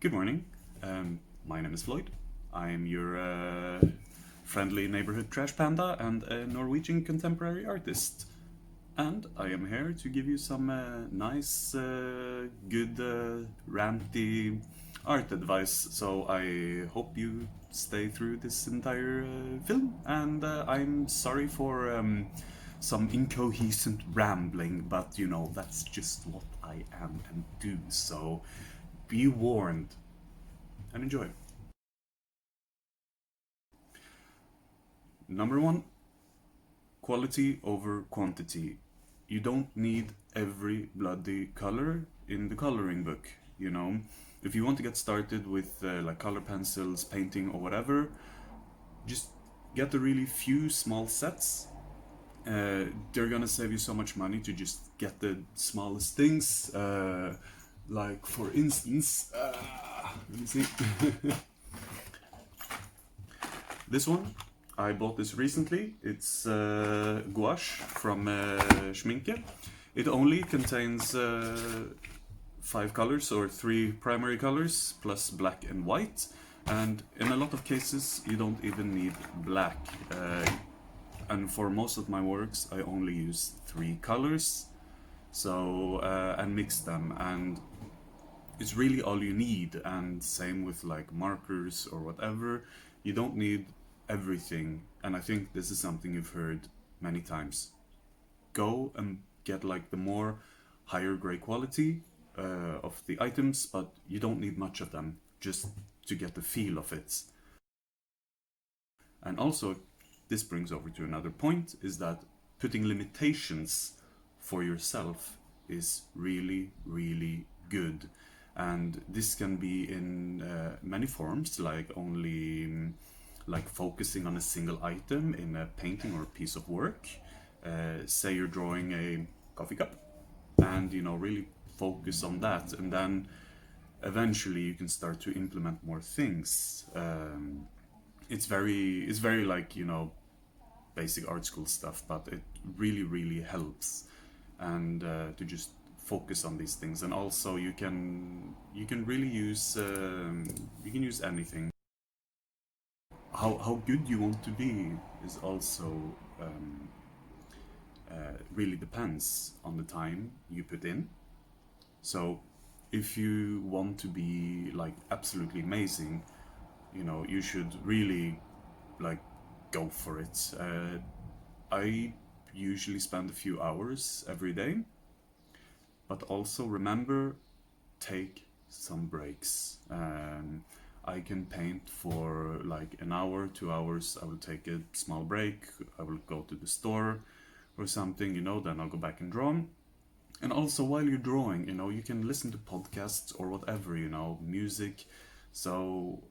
Good morning. My name is Floyd. I'm your friendly neighborhood trash panda and a Norwegian contemporary artist. And I am here to give you some nice, good, ranty art advice. So I hope you stay through this entire film. And I'm sorry for some incoherent rambling, but you know, that's just what I am and do. So be warned and enjoy. Number one, quality over quantity. You don't need every bloody color in the coloring book, you know. If you want to get started with like color pencils, painting, or whatever, just get a really few small sets. They're gonna save you so much money to just get the smallest things. Like, for instance, let me see. This one, I bought this recently. It's gouache from Schminke. It only contains 5 colors, or 3 primary colors, plus black and white. And in a lot of cases, you don't even need black. And for most of my works, I only use 3 colors. So, and mix them. And it's really all you need. And same with like markers or whatever. You don't need everything, and I think this is something you've heard many times. Go and get like the more higher grade quality of the items, but you don't need much of them just to get the feel of it. And also, this brings over to another point, is that putting limitations for yourself is really, really good. And this can be in many forms, like only like focusing on a single item in a painting or a piece of work. Say you're drawing a coffee cup, and you know, really focus on that, and then eventually you can start to implement more things. It's very like, you know, basic art school stuff, but it really, really helps. And to just focus on these things. And also you can really use you can use anything. How good you want to be is also really depends on the time you put in. So if you want to be like absolutely amazing, you know, you should really like go for it. I usually spend a few hours every day, but also remember, take some breaks. I can paint for like an hour, 2 hours. I will take a small break. I will go to the store or something, you know, then I'll go back and draw. And also, while you're drawing, you know, you can listen to podcasts or whatever, you know, music. So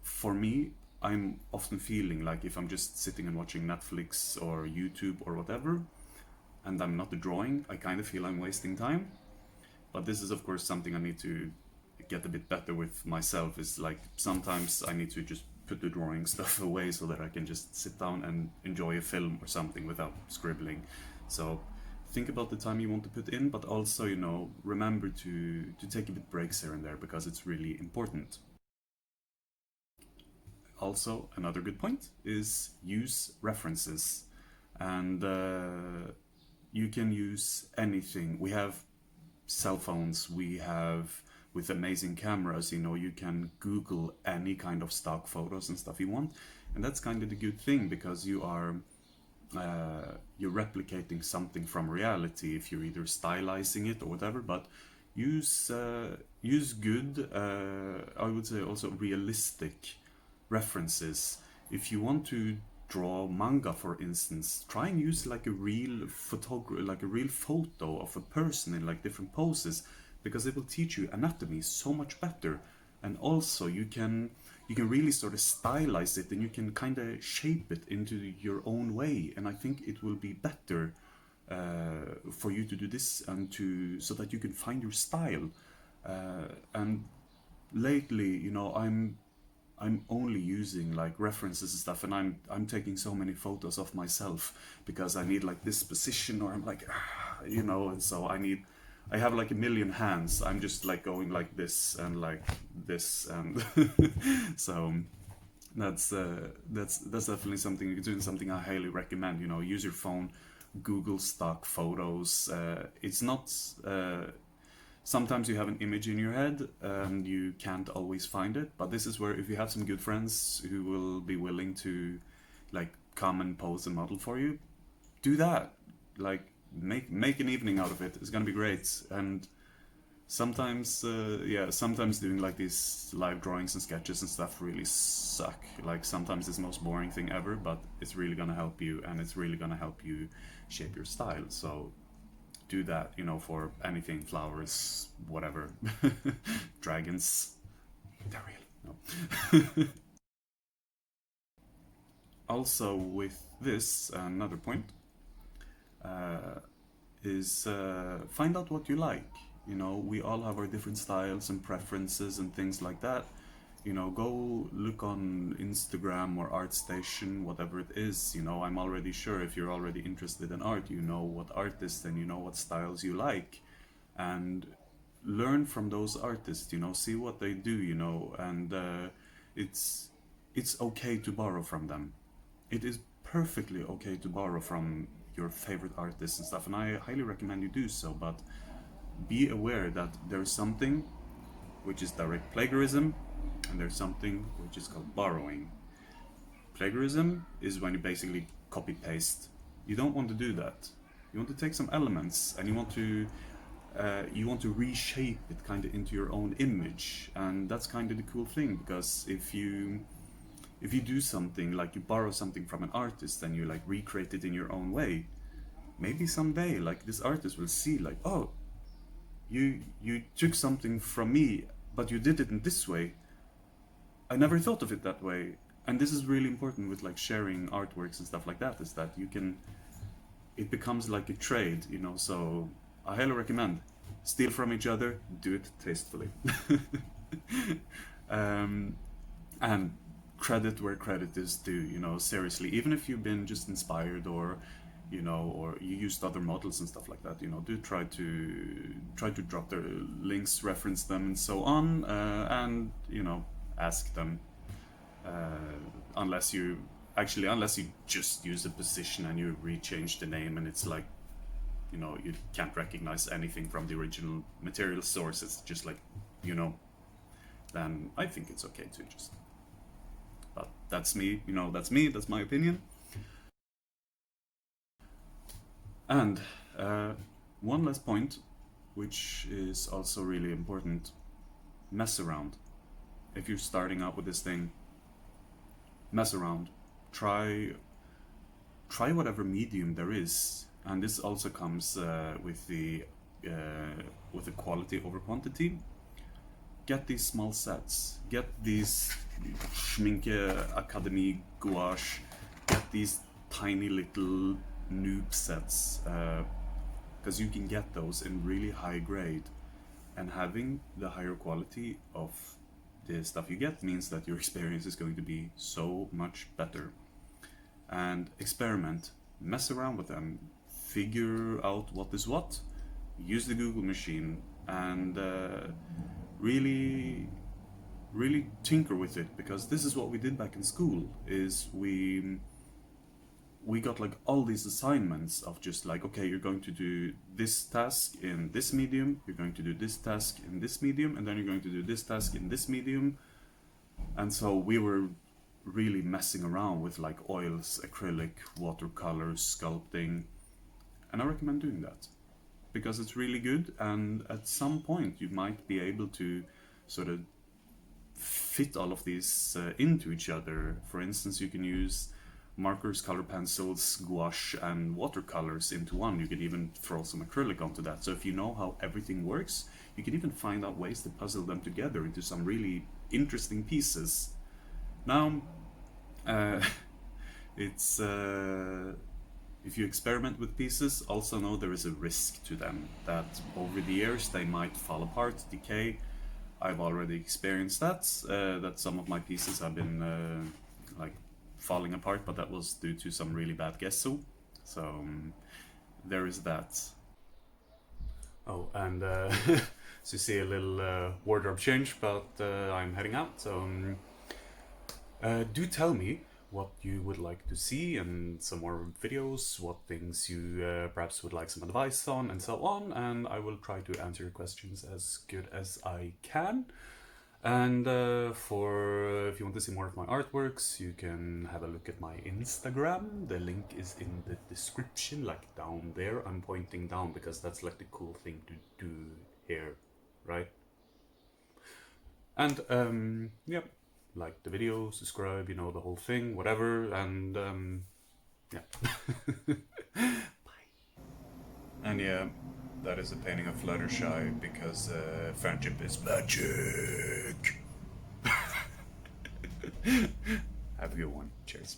for me, I'm often feeling like if I'm just sitting and watching Netflix or YouTube or whatever, and I'm not drawing, I kind of feel I'm wasting time. But this is, of course, something I need to get a bit better with myself. Is like sometimes I need to just put the drawing stuff away so that I can just sit down and enjoy a film or something without scribbling. So think about the time you want to put in, but also, you know, remember to take a bit breaks here and there, because it's really important. Also, another good point is use references. And you can use anything. We have cell phones, we have, with amazing cameras, you know, you can Google any kind of stock photos and stuff you want. And that's kind of the good thing, because you're replicating something from reality if you're either stylizing it or whatever. But use good, I would say also realistic references. If you want to draw manga, for instance, try and use like a real like a real photo of a person in like different poses, because it will teach you anatomy so much better. And also you can really sort of stylize it, and you can kind of shape it into your own way. And I think it will be better for you to do this, and to so that you can find your style. And lately, you know, I'm only using like references and stuff, and I'm taking so many photos of myself because I need like this position, or I'm like, you know, and so I have like a million hands. I'm just like going like this and like this, and so that's definitely something you can do, and something I highly recommend. You know, use your phone, Google stock photos. It's not. Sometimes you have an image in your head and you can't always find it, but this is where, if you have some good friends who will be willing to like come and pose a model for you, do that. Like make an evening out of it. It's gonna be great. And sometimes yeah, sometimes doing like these live drawings and sketches and stuff really suck. Like sometimes it's the most boring thing ever, but it's really gonna help you, and it's really gonna help you shape your style. So do that, you know, for anything, flowers, whatever. Dragons, they're real. No. Also with this, another point is find out what you like. You know, we all have our different styles and preferences and things like that. You know, go look on Instagram or ArtStation, whatever it is. You know, I'm already sure if you're already interested in art, you know what artists and you know what styles you like, and learn from those artists. You know, see what they do. You know, and it's it's okay to borrow from them. It is perfectly okay to borrow from your favorite artists and stuff, and I highly recommend you do so. But be aware that there's something which is direct plagiarism, and there's something which is called borrowing. Plagiarism is when you basically copy paste. You don't want to do that. You want to take some elements and you want to reshape it kind of into your own image, and that's kind of the cool thing, because if you do something like you borrow something from an artist and you like recreate it in your own way, maybe someday like this artist will see like, oh, you took something from me, but you did it in this way. I never thought of it that way. And this is really important with like sharing artworks and stuff like that, is that you can, it becomes like a trade, you know. So I highly recommend steal from each other, do it tastefully. um, and credit where credit is due, you know, seriously, even if you've been just inspired, or you know, or you used other models and stuff like that, you know, do try to drop their links, reference them and so on, and you know, ask them, unless you unless you just use a position and you rechange the name and it's like, you know, you can't recognize anything from the original material source, it's just like, you know, then I think it's okay to just, but that's me, you know, that's me, that's my opinion. And one last point, which is also really important: mess around. If you're starting out with this thing, mess around. Try whatever medium there is, and this also comes with the quality over quantity. Get these small sets. Get these Schminke Academy gouache. Get these tiny little noob sets, because you can get those in really high grade, and having the higher quality of the stuff you get means that your experience is going to be so much better. And experiment, mess around with them, figure out what is what, use the Google machine, and really really tinker with it, because this is what we did back in school, is we got like all these assignments of just like, okay, you're going to do this task in this medium, you're going to do this task in this medium, and then you're going to do this task in this medium. And so we were really messing around with like oils, acrylic, watercolors, sculpting, and I recommend doing that because it's really good, and at some point you might be able to sort of fit all of these into each other. For instance, you can use markers, color pencils, gouache, and watercolors into one. You can even throw some acrylic onto that. So if you know how everything works, you can even find out ways to puzzle them together into some really interesting pieces. Now, it's if you experiment with pieces, also know there is a risk to them, that over the years they might fall apart, decay. I've already experienced that, that some of my pieces have been like falling apart, but that was due to some really bad gesso. So there is that. Oh, and so you see a little wardrobe change, but I'm heading out. So do tell me what you would like to see and some more videos, what things you perhaps would like some advice on, and so on. And I will try to answer your questions as good as I can. And for if you want to see more of my artworks, you can have a look at my Instagram. The link is in the description, like down there. I'm pointing down because that's like the cool thing to do here, right? And yeah, like the video, subscribe, you know, the whole thing, whatever. And yeah. And yeah, that is a painting of Fluttershy because friendship is magic. Have a good one. Cheers.